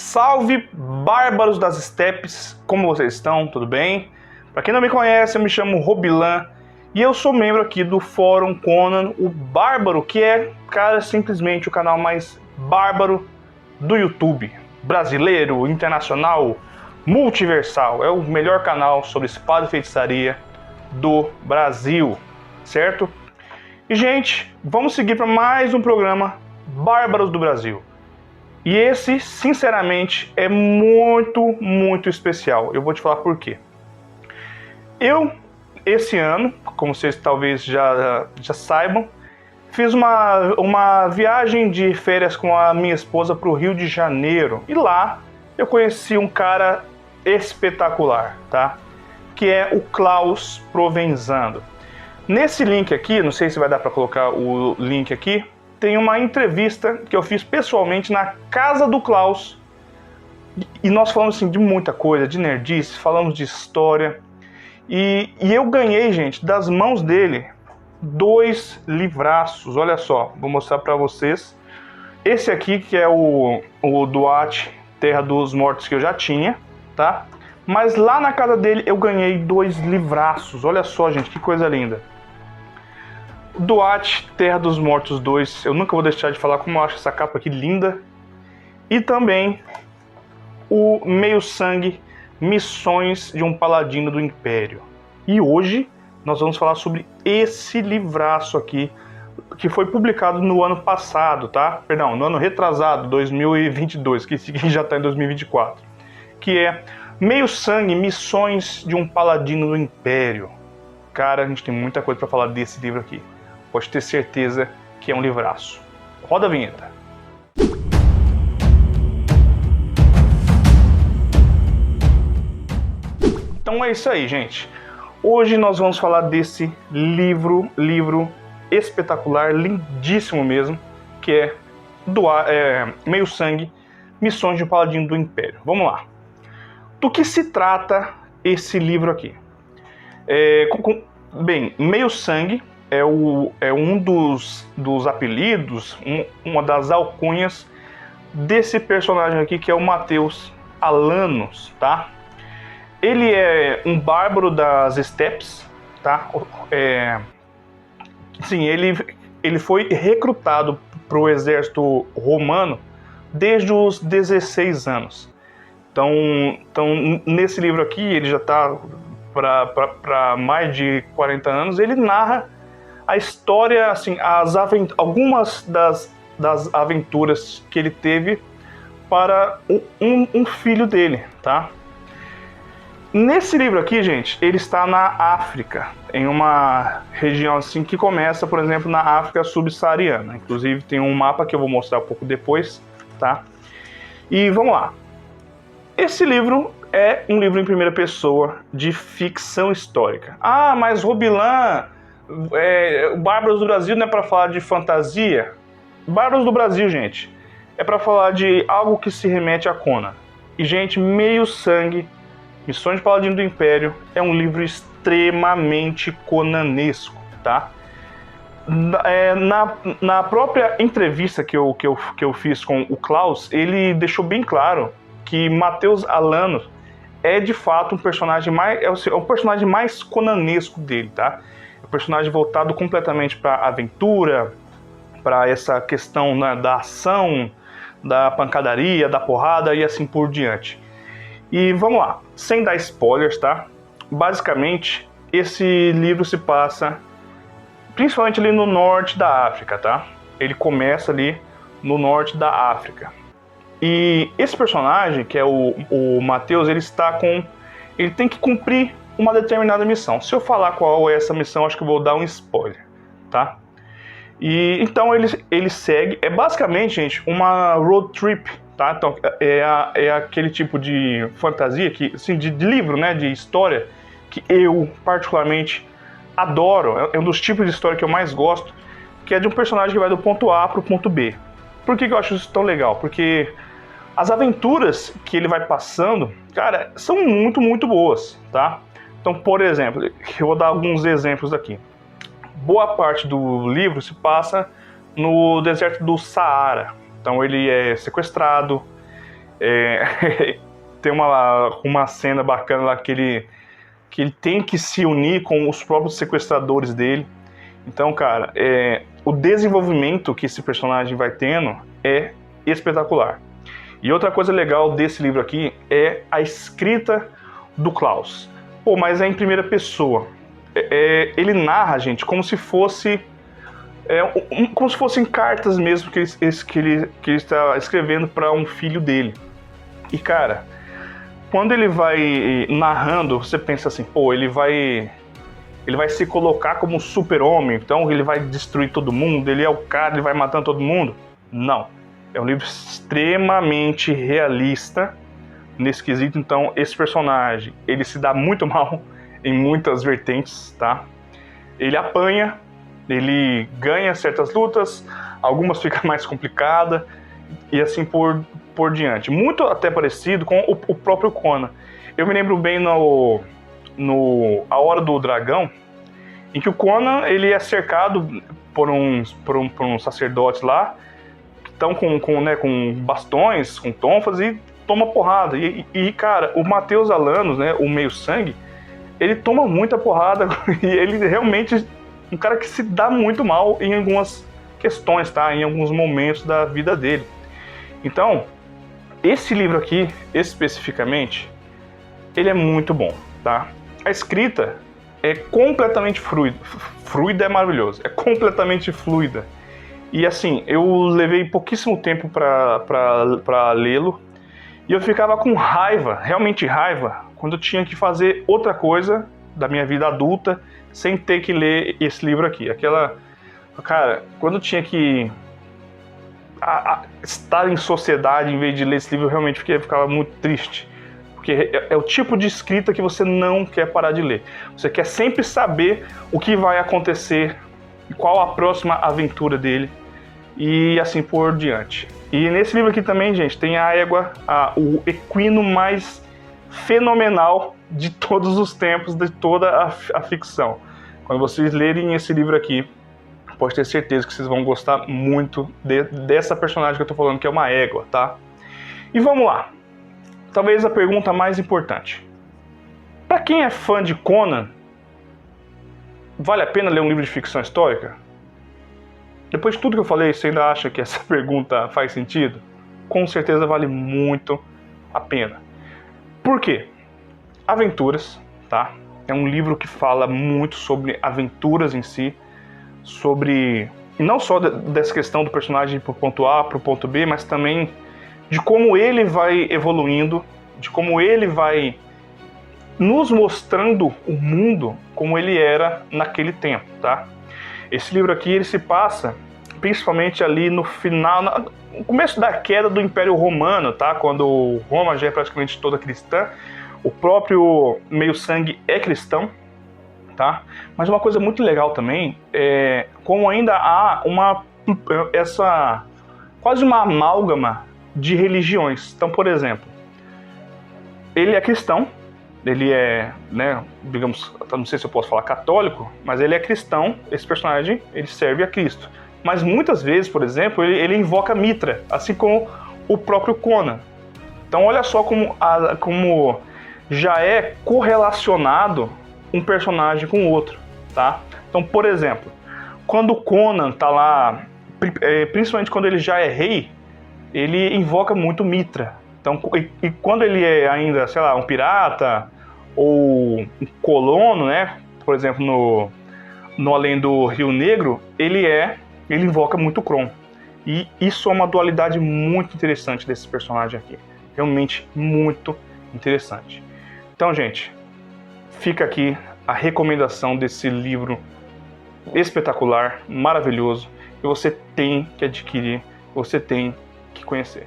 Salve, bárbaros das estepes! Como vocês estão? Tudo bem? Para quem não me conhece, eu me chamo Robilan e eu sou membro aqui do Fórum Conan, o Bárbaro, que é, cara, simplesmente o canal mais bárbaro do YouTube. Brasileiro, internacional, multiversal. É o melhor canal sobre espada e feitiçaria do Brasil, certo? E, gente, vamos seguir para mais um programa Bárbaros do Brasil. E esse, sinceramente, é muito especial. Eu vou te falar por quê. Esse ano, como vocês talvez já saibam, fiz uma viagem de férias com a minha esposa para o Rio de Janeiro. E lá eu conheci um cara espetacular, tá? Que é o Klaus Provenzano. Nesse link aqui, não sei se vai dar para colocar o link aqui, tem uma entrevista que eu fiz pessoalmente na casa do Klaus. E nós falamos assim, de muita coisa, de nerdice, falamos de história. E eu ganhei, gente, das mãos dele, 2 livraços. Olha só, vou mostrar para vocês. Esse aqui que é o Duat, Terra dos Mortos, que eu já tinha, tá? Mas lá na casa dele eu ganhei 2 livraços. Olha só, gente, que coisa linda. Duat, Terra dos Mortos 2, eu nunca vou deixar de falar como eu acho essa capa aqui linda. E também o Meio Sangue, Missões de um Paladino do Império. E hoje nós vamos falar sobre esse livraço aqui, que foi publicado no ano passado, tá? Perdão, no ano retrasado, 2022, que já está em 2024. Que é Meio Sangue, Missões de um Paladino do Império. Cara, a gente tem muita coisa para falar desse livro aqui. Pode ter certeza que é um livraço. Roda a vinheta. Então é isso aí, gente. Hoje nós vamos falar desse livro espetacular, lindíssimo mesmo, que é Meio Sangue, Missões de um Paladino do Império. Vamos lá. Do que se trata esse livro aqui? Bem, Meio Sangue é um dos apelidos, uma das alcunhas desse personagem aqui, que é o Matheus Alanos, tá? Ele é um bárbaro das estepes, tá? Sim, ele foi recrutado para o exército romano desde os 16 anos. Então nesse livro aqui, ele já está para mais de 40 anos, ele narra a história, assim, algumas das aventuras que ele teve para um filho dele, tá? Nesse livro aqui, gente, ele está na África, em uma região assim que começa, por exemplo, na África subsaariana. Inclusive tem um mapa que eu vou mostrar um pouco depois, tá? E vamos lá. Esse livro é um livro em primeira pessoa de ficção histórica. Ah, mas Robilan, o Bárbaros do Brasil não é para falar de fantasia? Bárbaros do Brasil, gente, é para falar de algo que se remete a Conan. E, gente, Meio Sangue, Missões de Paladino do Império é um livro extremamente conanesco, tá? Na própria entrevista que eu fiz com o Klaus, ele deixou bem claro que Matheus Alanos é de fato um personagem o personagem mais conanesco dele, tá? É um personagem voltado completamente para a aventura, para essa questão, né, da ação, da pancadaria, da porrada e assim por diante. E vamos lá, sem dar spoilers, tá? Basicamente, esse livro se passa principalmente ali no norte da África, tá? Ele começa ali no norte da África. E esse personagem, que é o Matheus, ele tem que cumprir uma determinada missão. Se eu falar qual é essa missão, acho que eu vou dar um spoiler, tá? E então ele segue, basicamente, gente, uma road trip, tá? Então é aquele tipo de fantasia, assim, de livro, né, de história, que eu particularmente adoro. É um dos tipos de história que eu mais gosto, que é de um personagem que vai do ponto A para o ponto B. Por que eu acho isso tão legal? Porque as aventuras que ele vai passando, cara, são muito boas, tá? Então, por exemplo, eu vou dar alguns exemplos aqui. Boa parte do livro se passa no deserto do Saara. Então ele é sequestrado, Tem uma cena bacana lá que ele tem que se unir com os próprios sequestradores dele. Então, cara, o desenvolvimento que esse personagem vai tendo é espetacular. E outra coisa legal desse livro aqui é a escrita do Klaus. Pô, mas é em primeira pessoa. Ele narra, gente, como se fosse... como se fossem cartas mesmo que ele está escrevendo para um filho dele. E, cara, quando ele vai narrando, você pensa assim, pô, ele vai se colocar como super-homem, então ele vai destruir todo mundo, ele é o cara, ele vai matando todo mundo. Não. É um livro extremamente realista nesse quesito. Então, esse personagem, ele se dá muito mal em muitas vertentes, tá? Ele apanha, ele ganha certas lutas, algumas ficam mais complicadas, e assim por diante. Muito até parecido com o próprio Conan. Eu me lembro bem A Hora do Dragão, em que o Conan ele é cercado por uns sacerdotes lá, que estão com bastões, com tonfas, e toma porrada. E cara, o Matheus Alanos, né, o meio-sangue, ele toma muita porrada e ele realmente um cara que se dá muito mal em algumas questões, tá? Em alguns momentos da vida dele. Então, esse livro aqui, especificamente, ele é muito bom, tá? A escrita é completamente fluida. Fluida é maravilhoso. É completamente fluida. E assim, eu levei pouquíssimo tempo para lê-lo. E eu ficava com raiva, realmente raiva, quando eu tinha que fazer outra coisa da minha vida adulta sem ter que ler esse livro aqui. Cara, quando eu tinha que estar em sociedade em vez de ler esse livro, eu realmente ficava muito triste. Porque é o tipo de escrita que você não quer parar de ler. Você quer sempre saber o que vai acontecer, qual a próxima aventura dele e assim por diante. E nesse livro aqui também, gente, tem a égua, o equino mais fenomenal de todos os tempos, de toda a ficção. Quando vocês lerem esse livro aqui, pode ter certeza que vocês vão gostar muito dessa personagem que eu tô falando, que é uma égua, tá? E vamos lá. Talvez a pergunta mais importante. Para quem é fã de Conan, vale a pena ler um livro de ficção histórica? Depois de tudo que eu falei, você ainda acha que essa pergunta faz sentido? Com certeza vale muito a pena. Por quê? Aventuras, tá? É um livro que fala muito sobre aventuras em si, sobre não só dessa questão do personagem ir pro ponto A pro ponto B, mas também de como ele vai evoluindo, de como ele vai nos mostrando o mundo como ele era naquele tempo, tá? Esse livro aqui, ele se passa principalmente ali no final, no começo da queda do Império Romano, tá? Quando Roma já é praticamente toda cristã, o próprio meio-sangue é cristão, tá? Mas uma coisa muito legal também é como ainda há quase uma amálgama de religiões. Então, por exemplo, ele é cristão, ele é, né, digamos, não sei se eu posso falar católico, mas ele é cristão, esse personagem, ele serve a Cristo. Mas muitas vezes, por exemplo, ele invoca Mitra, assim como o próprio Conan. Então olha só como já é correlacionado um personagem com o outro, tá? Então, por exemplo, quando o Conan tá lá, principalmente quando ele já é rei, ele invoca muito Mitra. Então, e quando ele é ainda, sei lá, um pirata ou um colono, né? Por exemplo, no Além do Rio Negro, ele invoca muito Kron. E isso é uma dualidade muito interessante desse personagem aqui. Realmente muito interessante. Então, gente, fica aqui a recomendação desse livro espetacular, maravilhoso, que você tem que adquirir, você tem que conhecer.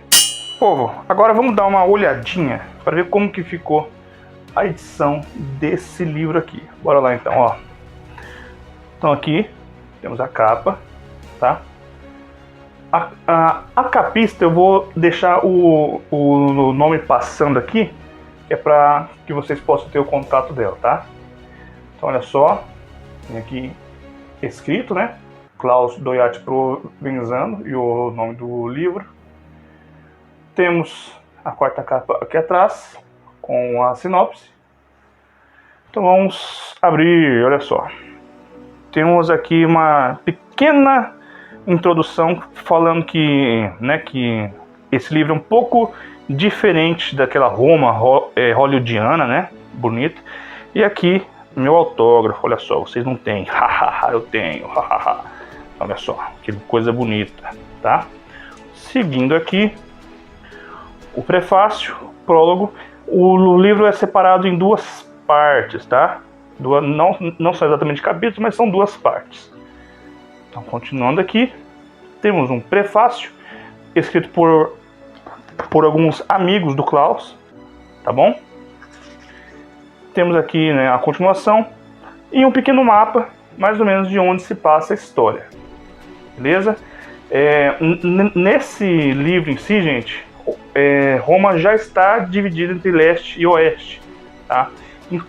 Povo, agora vamos dar uma olhadinha para ver como que ficou a edição desse livro aqui. Bora lá então, ó. Então aqui temos a capa, tá? A capista eu vou deixar o nome passando aqui, que é para que vocês possam ter o contato dela, tá? Então olha só, tem aqui escrito, né? Klaus Doyat Provenzano e o nome do livro. Temos a quarta capa aqui atrás, com a sinopse. Então vamos abrir, olha só. Temos aqui uma pequena introdução falando que, né, que esse livro é um pouco diferente daquela Roma hollywoodiana, né, bonita. E aqui, meu autógrafo, olha só, vocês não têm, hahaha, eu tenho, hahaha. Olha só, que coisa bonita, tá? Seguindo aqui, o prefácio, prólogo. O livro é separado em duas partes, tá? Não são exatamente capítulos, mas são duas partes. Então, continuando aqui, temos um prefácio escrito por alguns amigos do Klaus, tá bom? Temos aqui, né, a continuação e um pequeno mapa, mais ou menos, de onde se passa a história. Beleza? Nesse livro em si, gente, Roma já está dividida entre leste e oeste, tá?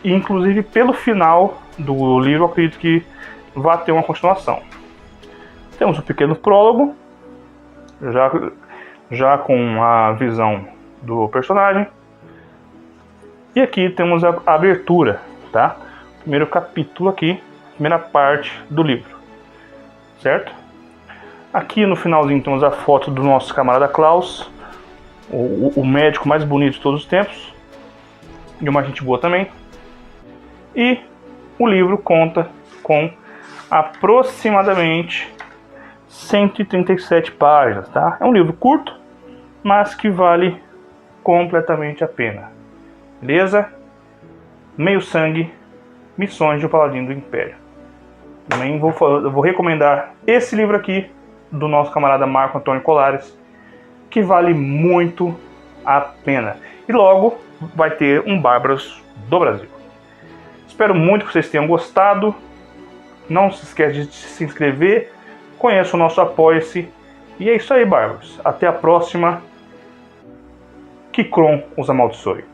Inclusive, pelo final do livro, eu acredito que vai ter uma continuação. Temos um pequeno prólogo, já com a visão do personagem. E aqui temos a abertura, tá? Primeiro capítulo aqui, primeira parte do livro, certo? Aqui no finalzinho temos a foto do nosso camarada Klaus, o médico mais bonito de todos os tempos, e uma gente boa também. E o livro conta com aproximadamente 137 páginas, tá? É um livro curto, mas que vale completamente a pena. Beleza? Meio Sangue, Missões de um Paladino do Império. Também vou recomendar esse livro aqui, do nosso camarada Marco Antônio Colares, que vale muito a pena. E logo vai ter um Bárbaros do Brasil. Espero muito que vocês tenham gostado. Não se esqueça de se inscrever. Conheça o nosso Apoia-se. E é isso aí, Bárbaros. Até a próxima. Que Kron os amaldiçoe.